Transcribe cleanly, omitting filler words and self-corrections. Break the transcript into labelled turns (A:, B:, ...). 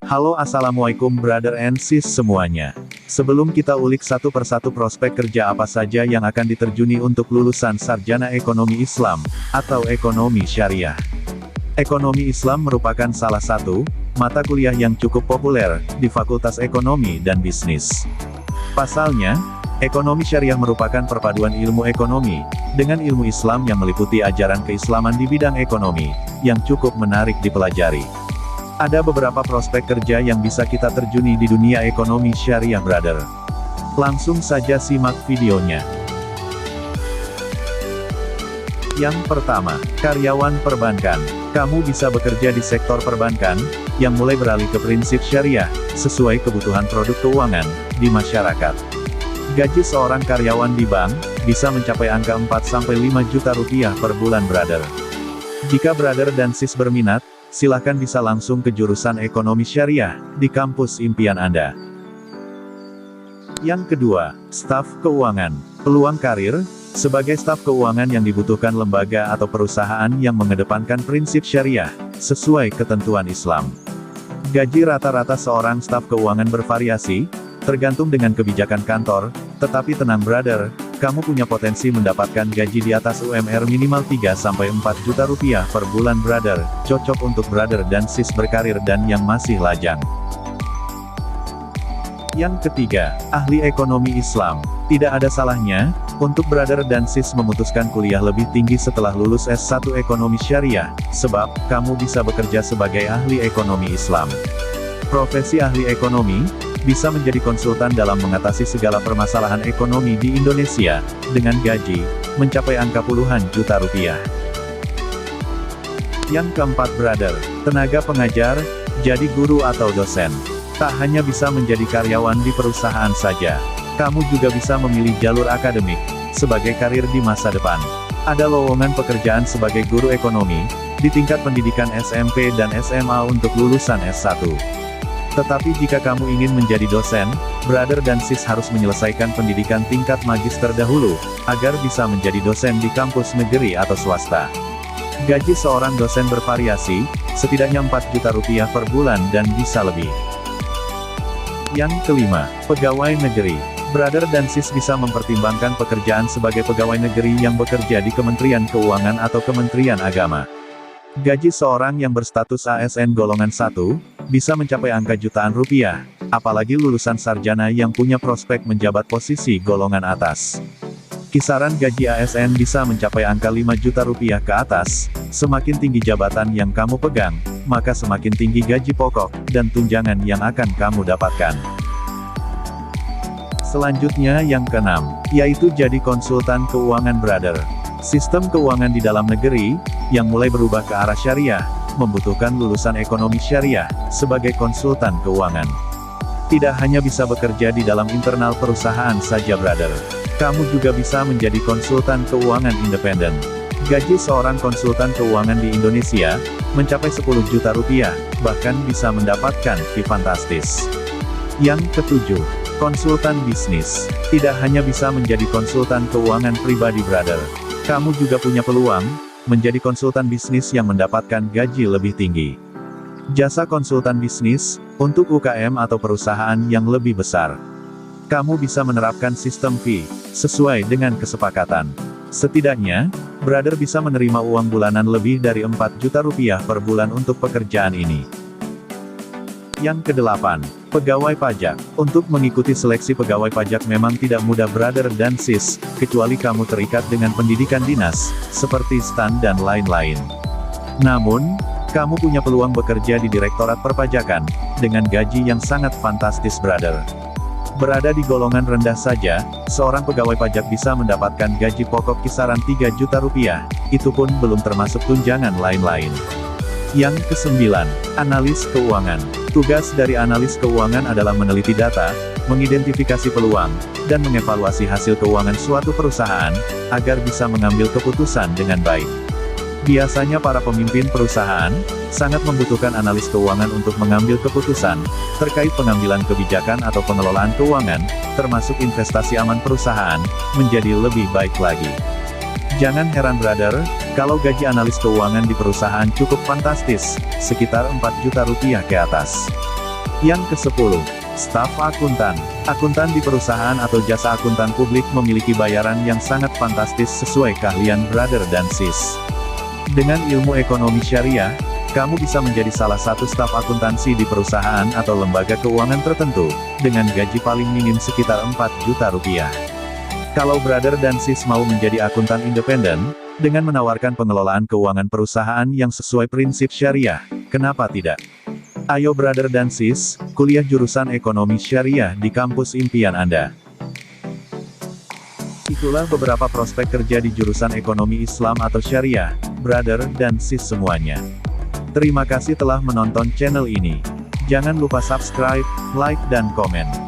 A: Halo assalamualaikum brother and sis semuanya. Sebelum kita ulik satu persatu prospek kerja apa saja yang akan diterjuni untuk lulusan sarjana ekonomi Islam, atau ekonomi syariah. Ekonomi Islam merupakan salah satu mata kuliah yang cukup populer di Fakultas Ekonomi dan Bisnis. Pasalnya, ekonomi syariah merupakan perpaduan ilmu ekonomi dengan ilmu Islam yang meliputi ajaran keislaman di bidang ekonomi, yang cukup menarik dipelajari. Ada beberapa prospek kerja yang bisa kita terjuni di dunia ekonomi syariah brother. Langsung saja simak videonya. Yang pertama, karyawan perbankan. Kamu bisa bekerja di sektor perbankan, yang mulai beralih ke prinsip syariah, sesuai kebutuhan produk keuangan, di masyarakat. Gaji seorang karyawan di bank, bisa mencapai angka 4-5 juta rupiah per bulan brother. Jika brother dan sis berminat, silahkan bisa langsung ke jurusan ekonomi syariah, di kampus impian Anda. Yang kedua, staf keuangan. Peluang karir, sebagai staf keuangan yang dibutuhkan lembaga atau perusahaan yang mengedepankan prinsip syariah, sesuai ketentuan Islam. Gaji rata-rata seorang staf keuangan bervariasi, tergantung dengan kebijakan kantor, tetapi tenang brother, kamu punya potensi mendapatkan gaji di atas UMR minimal 3-4 juta rupiah per bulan brother, cocok untuk brother dan sis berkarir dan yang masih lajang. Yang ketiga, ahli ekonomi Islam. Tidak ada salahnya, untuk brother dan sis memutuskan kuliah lebih tinggi setelah lulus S1 ekonomi syariah, sebab, kamu bisa bekerja sebagai ahli ekonomi Islam. Profesi ahli ekonomi, bisa menjadi konsultan dalam mengatasi segala permasalahan ekonomi di Indonesia, dengan gaji, mencapai angka puluhan juta rupiah. Yang keempat brother, tenaga pengajar, jadi guru atau dosen. Tak hanya bisa menjadi karyawan di perusahaan saja, kamu juga bisa memilih jalur akademik, sebagai karir di masa depan. Ada lowongan pekerjaan sebagai guru ekonomi, di tingkat pendidikan SMP dan SMA untuk lulusan S1. Tetapi jika kamu ingin menjadi dosen, brother dan sis harus menyelesaikan pendidikan tingkat magister dahulu, agar bisa menjadi dosen di kampus negeri atau swasta. Gaji seorang dosen bervariasi, setidaknya 4 juta rupiah per bulan dan bisa lebih. Yang kelima, pegawai negeri. Brother dan sis bisa mempertimbangkan pekerjaan sebagai pegawai negeri yang bekerja di Kementerian Keuangan atau Kementerian Agama. Gaji seorang yang berstatus ASN golongan 1, bisa mencapai angka jutaan rupiah, apalagi lulusan sarjana yang punya prospek menjabat posisi golongan atas. Kisaran gaji ASN bisa mencapai angka 5 juta rupiah ke atas, semakin tinggi jabatan yang kamu pegang, maka semakin tinggi gaji pokok, dan tunjangan yang akan kamu dapatkan. Selanjutnya yang keenam, yaitu jadi konsultan keuangan brother. Sistem keuangan di dalam negeri, yang mulai berubah ke arah syariah, membutuhkan lulusan ekonomi syariah, sebagai konsultan keuangan. Tidak hanya bisa bekerja di dalam internal perusahaan saja brother. Kamu juga bisa menjadi konsultan keuangan independen. Gaji seorang konsultan keuangan di Indonesia, mencapai 10 juta rupiah, bahkan bisa mendapatkan fee fantastis. Yang ketujuh, konsultan bisnis. Tidak hanya bisa menjadi konsultan keuangan pribadi brother. Kamu juga punya peluang, menjadi konsultan bisnis yang mendapatkan gaji lebih tinggi. Jasa konsultan bisnis, untuk UKM atau perusahaan yang lebih besar. Kamu bisa menerapkan sistem fee, sesuai dengan kesepakatan. Setidaknya, brother bisa menerima uang bulanan lebih dari 4 juta rupiah per bulan untuk pekerjaan ini. Yang kedelapan, pegawai pajak. Untuk mengikuti seleksi pegawai pajak memang tidak mudah brother dan sis, kecuali kamu terikat dengan pendidikan dinas, seperti STAN dan lain-lain. Namun, kamu punya peluang bekerja di Direktorat Perpajakan, dengan gaji yang sangat fantastis brother. Berada di golongan rendah saja, seorang pegawai pajak bisa mendapatkan gaji pokok kisaran 3 juta rupiah, itu pun belum termasuk tunjangan lain-lain. Yang kesembilan, analis keuangan. Tugas dari analis keuangan adalah meneliti data, mengidentifikasi peluang, dan mengevaluasi hasil keuangan suatu perusahaan, agar bisa mengambil keputusan dengan baik. Biasanya para pemimpin perusahaan, sangat membutuhkan analis keuangan untuk mengambil keputusan, terkait pengambilan kebijakan atau pengelolaan keuangan, termasuk investasi aman perusahaan, menjadi lebih baik lagi. Jangan heran brother, kalau gaji analis keuangan di perusahaan cukup fantastis, sekitar 4 juta rupiah ke atas. Yang ke-10. Staf akuntan. Akuntan di perusahaan atau jasa akuntan publik memiliki bayaran yang sangat fantastis sesuai keahlian brother dan sis. Dengan ilmu ekonomi syariah, kamu bisa menjadi salah satu staf akuntansi di perusahaan atau lembaga keuangan tertentu, dengan gaji paling minim sekitar 4 juta rupiah. Kalau brother dan sis mau menjadi akuntan independen, dengan menawarkan pengelolaan keuangan perusahaan yang sesuai prinsip syariah, kenapa tidak? Ayo brother dan sis, kuliah jurusan ekonomi syariah di kampus impian Anda. Itulah beberapa prospek kerja di jurusan ekonomi Islam atau syariah, brother dan sis semuanya. Terima kasih telah menonton channel ini. Jangan lupa subscribe, like dan komen.